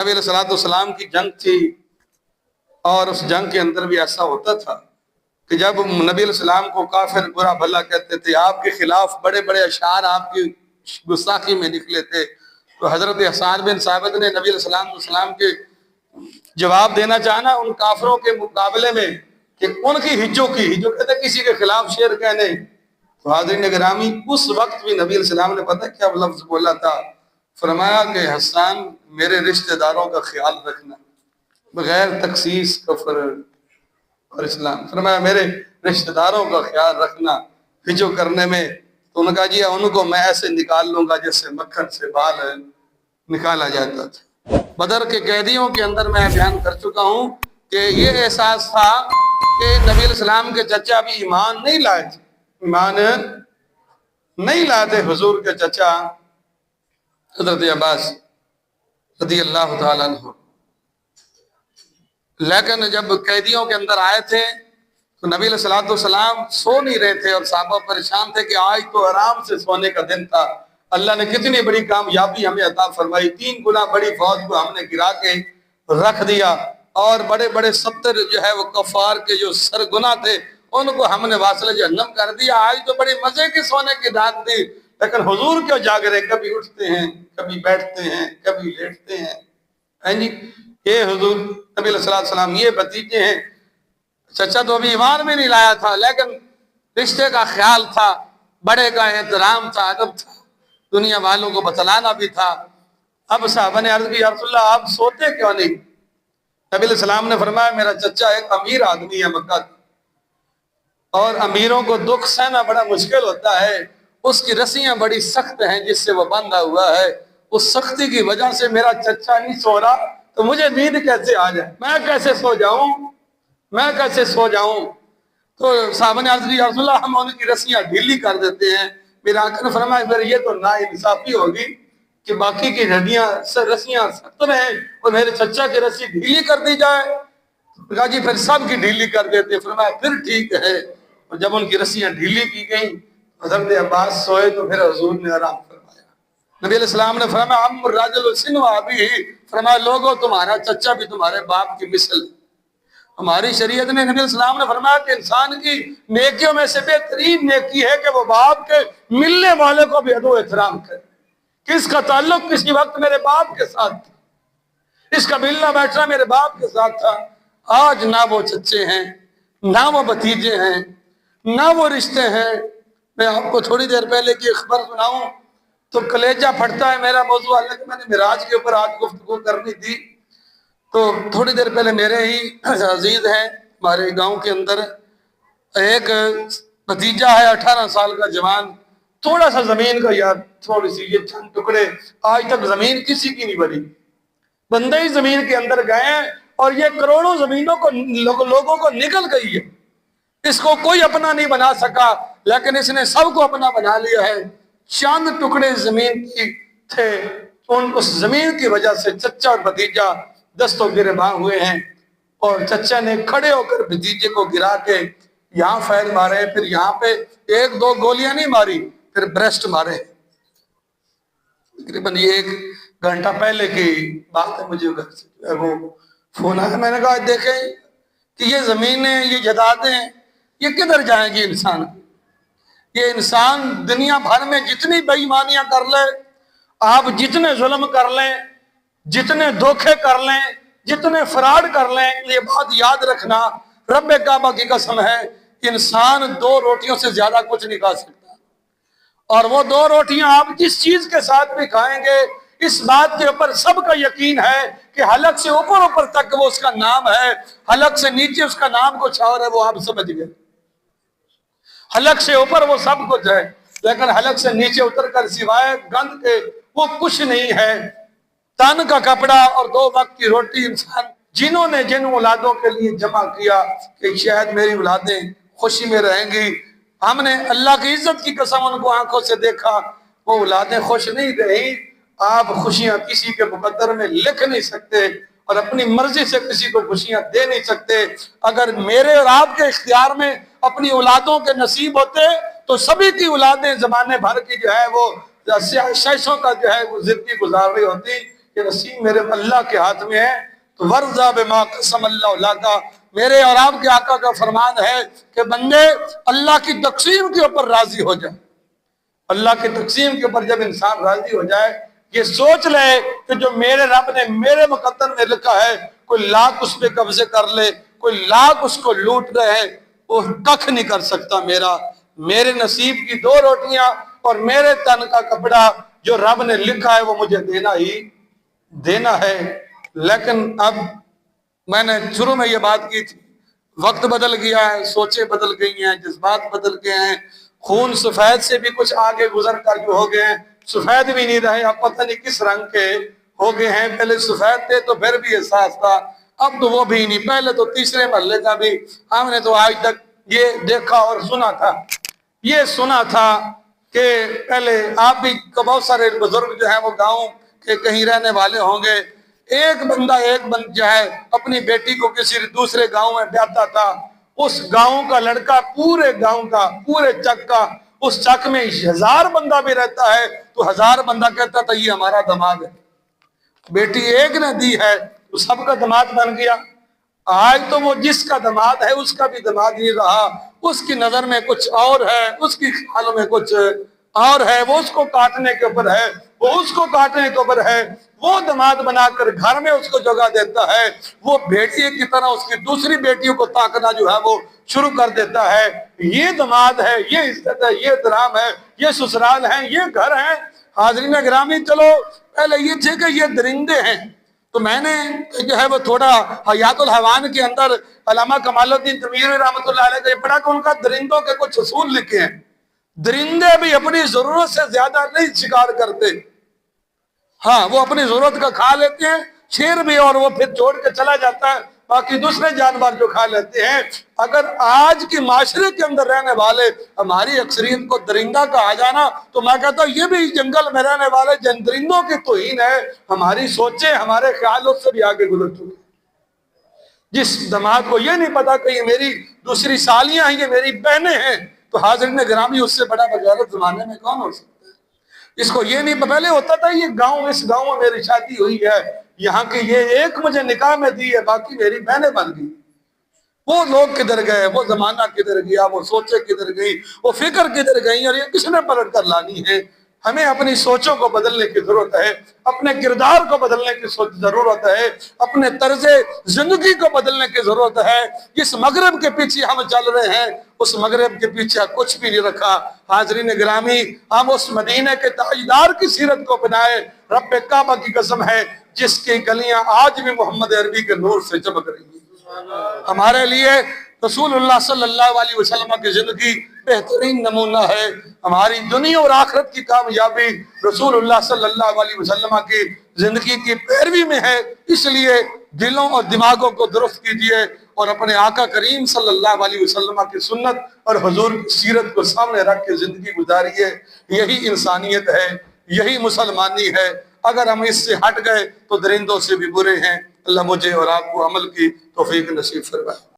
نبی علیہ السلام کی جنگ تھی اور اس جنگ کے اندر بھی ایسا ہوتا تھا کہ جب نبی علیہ السلام کو کافر برا بھلا کہتے تھے، آپ کے خلاف بڑے بڑے اشعار آپ کی گستاخی میں نکلے تھے، تو حضرت حسان بن ثابت نے نبی علیہ السلام کے جواب دینا چاہنا ان کافروں کے مقابلے میں کہ ان کی ہجو کہتے ہیں کسی کے خلاف شعر کہنے. تو حاضرین گرامی اس وقت بھی نبی علیہ السلام نے پتہ کیا لفظ بولا تھا؟ فرمایا کہ حسان میرے رشتہ داروں کا خیال رکھنا بغیر تخصیص کفر اور اسلام. فرمایا میرے رشتہ داروں کا خیال رکھنا ہجو کرنے میں. تو انہوں نے کہا جی ان کو میں ایسے نکال لوں گا جیسے مکھن سے بال نکالا جاتا تھا. بدر کے قیدیوں کے اندر میں بیان کر چکا ہوں کہ یہ احساس تھا کہ نبی علیہ السلام کے چچا ابھی ایمان نہیں لائے تھے، ایمان نہیں لائے تھے. حضور کے چچا حضرت عباس رضی اللہ تعالیٰ عنہ، لیکن جب قیدیوں کے اندر آئے تھے تو نبی علیہ السلام سو نہیں رہے تھے اور صحابہ پریشان تھے کہ آج تو آرام سے سونے کا دن تھا، اللہ نے کتنی بڑی کامیابی ہمیں عطا فرمائی، 3 گنا بڑی فوج کو ہم نے گرا کے رکھ دیا اور بڑے بڑے 70 جو ہے وہ کفار کے جو سرگنا تھے ان کو ہم نے واصل جہنم کر دیا. آج تو بڑے مزے کی سونے کی رات تھی، لیکن حضور کیوں جاگ رہے؟ کبھی اٹھتے ہیں، کبھی بیٹھتے ہیں، کبھی لیٹتے ہیں. جی یہ حضور نبی علیہ السلام یہ بھتیجے ہیں. چچا تو ابھی ایمان میں نہیں لایا تھا لیکن رشتے کا خیال تھا، بڑے کا احترام تھا، ادب تھا، دنیا والوں کو بتلانا بھی تھا. اب صحابہ نے عرض کی یا رسول اللہ آپ سوتے کیوں نہیں؟ نبی علیہ السلام نے فرمایا میرا چچا ایک امیر آدمی ہے مکہ کا، اور امیروں کو دکھ سہنا بڑا مشکل ہوتا ہے، اس کی رسیاں بڑی سخت ہیں جس سے وہ بندھا ہوا ہے، اس سختی کی وجہ سے میرا چچا نہیں سو رہا تو مجھے نیند کیسے آ جائے، میں کیسے سو جاؤں. تو صحابہ نے عرض کی یا رسول اللہ ہم ان کی رسیاں ڈھیلی کر دیتے ہیں. میرے آقا نے فرمایا پھر یہ تو ناانصافی ہوگی کہ باقی کی رسیاں سخت رہیں اور میرے چچا کی رسی ڈھیلی کر دی جائے. کہا جی پھر سب کی ڈھیلی کر دیتے. فرمایا پھر ٹھیک ہے. اور جب ان کی رسیاں ڈھیلی کی گئیں حضرت عباس سوئے تو پھر حضور نے آرام فرمایا. نبی علیہ السلام نے فرمایا ام الرجل سنو ابی، فرمایا لوگوں تمہارا چچا بھی تمہارے باپ کی مثل. ہماری شریعت نے نبی علیہ السلام نے فرمایا کہ انسان کی نیکیوں میں سے بہترین نیکی ہے کہ وہ باپ کے ملنے والے کو بھی ادب و احترام کرے. کس کا تعلق کسی وقت میرے باپ کے ساتھ تھا، اس کا ملنا بیٹھنا میرے باپ کے ساتھ تھا. آج نہ وہ چچے ہیں، نہ وہ بھتیجے ہیں، نہ وہ رشتے ہیں. میں آپ کو تھوڑی دیر پہلے کی خبر سناؤں تو کلیجہ پھٹتا ہے. میرا موضوع اللہ کہ میں نے معراج کے اوپر آج گفتگو کرنی تھی. تو تھوڑی دیر پہلے میرے ہی عزیز ہیں ہمارے گاؤں کے اندر ایک بھتیجا ہے 18 سال کا جوان، تھوڑا سا زمین کا یار تھوڑی سی یہ چند ٹکڑے، آج تک زمین کسی کی نہیں بنی. بندے ہی زمین کے اندر گئے اور یہ کروڑوں زمینوں کو لوگوں کو نکل گئی ہے. اس کو کوئی اپنا نہیں بنا سکا لیکن اس نے سب کو اپنا بنا لیا ہے. چند ٹکڑے زمین کی تھے، اس زمین کی وجہ سے چچا اور بھتیجا دستوں گرباں ہوئے ہیں. اور چچا نے کھڑے ہو کر بھتیجے کو گرا کے یہاں فیل مارے، پھر یہاں پہ 1-2 گولیاں نہیں ماری، پھر بریسٹ مارے. تقریباً یہ 1 گھنٹہ پہلے کی بات ہے. مجھے گھر سے وہ فون آیا، میں نے کہا دیکھیں کہ یہ زمینیں، یہ جائیدادیں یہ کدھر جائیں گی؟ یہ انسان دنیا بھر میں جتنی بے ایمانیاں کر لے، آپ جتنے ظلم کر لیں، جتنے دھوکے کر لیں، جتنے فراڈ کر لیں، یہ بات یاد رکھنا رب کعبہ کی قسم ہے انسان 2 روٹیوں سے زیادہ کچھ نہیں کھا سکتا. اور وہ 2 روٹیاں آپ جس چیز کے ساتھ بھی کھائیں گے اس بات کے اوپر سب کا یقین ہے کہ حلق سے اوپر تک وہ اس کا نام ہے، حلق سے نیچے اس کا نام کچھ اور ہے، وہ آپ سمجھ گئے. حلق سے اوپر وہ سب کچھ ہے لیکن حلق سے نیچے اتر کر سوائے گند کے وہ کچھ نہیں ہے. تن کا کپڑا اور 2 وقت کی روٹی انسان جنہوں نے جن اولادوں کے لیے جمع کیا کہ شاید میری اولادیں خوشی میں رہیں گی، ہم نے اللہ کی عزت کی قسم ان کو آنکھوں سے دیکھا، وہ اولادیں خوش نہیں رہی. آپ خوشیاں کسی کے مقدر میں لکھ نہیں سکتے اور اپنی مرضی سے کسی کو خوشیاں دے نہیں سکتے. اگر میرے اور آپ کے اختیار میں اپنی اولادوں کے نصیب ہوتے تو سبھی کی اولادیں زمانے بھر کی جو ہے وہ 600 کا جو ہے وہ زندگی گزار رہی ہوتی. یہ نصیب میرے اللہ کے ہاتھ میں ہے۔ تو ورضا بما قسم اللہ لک، میرے اور آپ کے آقا کا فرمان ہے کہ بندے اللہ کی تقسیم کے اوپر راضی ہو جائے۔ اللہ کی تقسیم کے اوپر جب انسان راضی ہو جائے، یہ سوچ لے کہ جو میرے رب نے میرے مقدر میں لکھا ہے، کوئی لاکھ اس پہ قبضے کر لے، کوئی لاکھ اس کو لوٹ رہے، وہ ککھ نہیں کر سکتا۔ میرے نصیب کی 2 روٹیاں اور میرے تن کا کپڑا جو رب نے لکھا ہے وہ مجھے دینا ہی دینا ہے۔ لیکن اب میں نے شروع میں یہ بات کی تھی، وقت بدل گیا ہے، سوچیں بدل گئی ہیں، جذبات بدل گئے ہیں، خون سفید سے بھی کچھ آگے گزر کر جو ہو گئے ہیں، سفید بھی نہیں رہے، اب پتہ نہیں کس رنگ کے ہو گئے ہیں۔ پہلے سفید تھے تو پھر بھی احساس تھا، اب تو وہ بھی نہیں۔ پہلے تو تیسرے محلے کا بھی ہم نے تو آج تک یہ دیکھا اور سنا تھا، یہ سنا تھا کہ پہلے آپ بھی بہت سارے بزرگ جو ہیں وہ گاؤں کے کہیں رہنے والے ہوں گے، ایک بندہ جو ہے اپنی بیٹی کو کسی دوسرے گاؤں میں بیاتا تھا، اس گاؤں کا لڑکا پورے گاؤں کا، پورے چک کا، اس چک میں 1000 بندہ بھی رہتا ہے تو 1000 بندہ کہتا تھا یہ ہمارا داماد ہے۔ بیٹی ایک نے دی ہے تو سب کا داماد بن گیا۔ آج تو وہ جس کا داماد ہے اس کا بھی داماد نہیں رہا، اس کی نظر میں کچھ اور ہے، اس کی خیالوں میں کچھ اور ہے، وہ اس کو کاٹنے کے اوپر ہے، وہ اس کو کاٹنے کے اوپر ہے، وہ داماد بنا کر گھر میں اس کو جگہ دیتا ہے، وہ بیٹی کی طرح اس کی دوسری بیٹیوں کو تاکنا جو ہے وہ شروع کر دیتا ہے۔ یہ داماد ہے، یہ عزت ہے، یہ احترام ہے، یہ سسرال ہے، یہ گھر ہے۔ حاضرین گرامی، چلو پہلے یہ تھے کہ یہ درندے ہیں، تو میں نے جو ہے وہ تھوڑا حیات الحیوان کے اندر علامہ کمال الدین تیموری رحمۃ اللہ علیہ کا یہ پڑھا کہ ان کا درندوں کے کچھ اصول لکھے ہیں۔ درندے بھی اپنی ضرورت سے زیادہ نہیں شکار کرتے، ہاں وہ اپنی ضرورت کا کھا لیتے ہیں، شیر بھی، اور وہ پھر چھوڑ کے چلا جاتا ہے، باقی دوسرے جانور جو کھا لیتے ہیں۔ اگر آج کے معاشرے کے اندر رہنے والے ہماری اکثریت کو درندہ کہا جانا تو میں کہتا ہوں یہ بھی جنگل میں رہنے والے جن درندوں کی توہین ہے۔ ہماری سوچیں ہمارے خیالوں سے بھی آگے گزر چکے۔ جس داماد کو یہ نہیں پتا کہ یہ میری دوسری سالیاں ہیں، یہ میری بہنیں ہیں، تو حاضرین گرامی اس سے بڑا بغیرت زمانے میں کون ہو سکتا ہے؟ اس کو یہ نہیں پہلے ہوتا تھا یہ گاؤں، اس گاؤں میں میری شادی ہوئی ہے، یہاں کی یہ ایک مجھے نکاح میں دی ہے، باقی میری بہنیں بن گئی۔ وہ لوگ کدھر گئے، وہ زمانہ کدھر گیا، وہ سوچیں کدھر گئی، وہ فکر کدھر گئی، اور یہ کس نے پلٹ کر لانی ہے؟ ہمیں اپنی سوچوں کو بدلنے کی ضرورت ہے، اپنے کردار کو بدلنے کی ضرورت ہے، اپنے طرز زندگی کو بدلنے کی ضرورت ہے۔ جس مغرب کے پیچھے ہم چل رہے ہیں اس مغرب کے پیچھے کچھ بھی نہیں رکھا۔ حاضرین گرامی، ہم اس مدینہ کے تاجدار کی سیرت کو بنائے۔ رب کعبہ کی قسم ہے جس کی گلیاں آج بھی محمد عربی کے نور سے چمک رہی ہیں۔ ہمارے لیے رسول اللہ صلی اللہ علیہ وسلم کی زندگی بہترین نمونہ ہے۔ ہماری دنیا اور آخرت کی کامیابی رسول اللہ صلی اللہ علیہ وسلم کی زندگی کی پیروی میں ہے۔ اس لیے دلوں اور دماغوں کو درست کیجیے اور اپنے آقا کریم صلی اللہ علیہ وسلم کی سنت اور حضور کی سیرت کو سامنے رکھ کے زندگی گزاریے۔ یہی انسانیت ہے، یہی مسلمانی ہے۔ اگر ہم اس سے ہٹ گئے تو درندوں سے بھی برے ہیں۔ اللہ مجھے اور آپ کو عمل کی توفیق نصیب فرمائے۔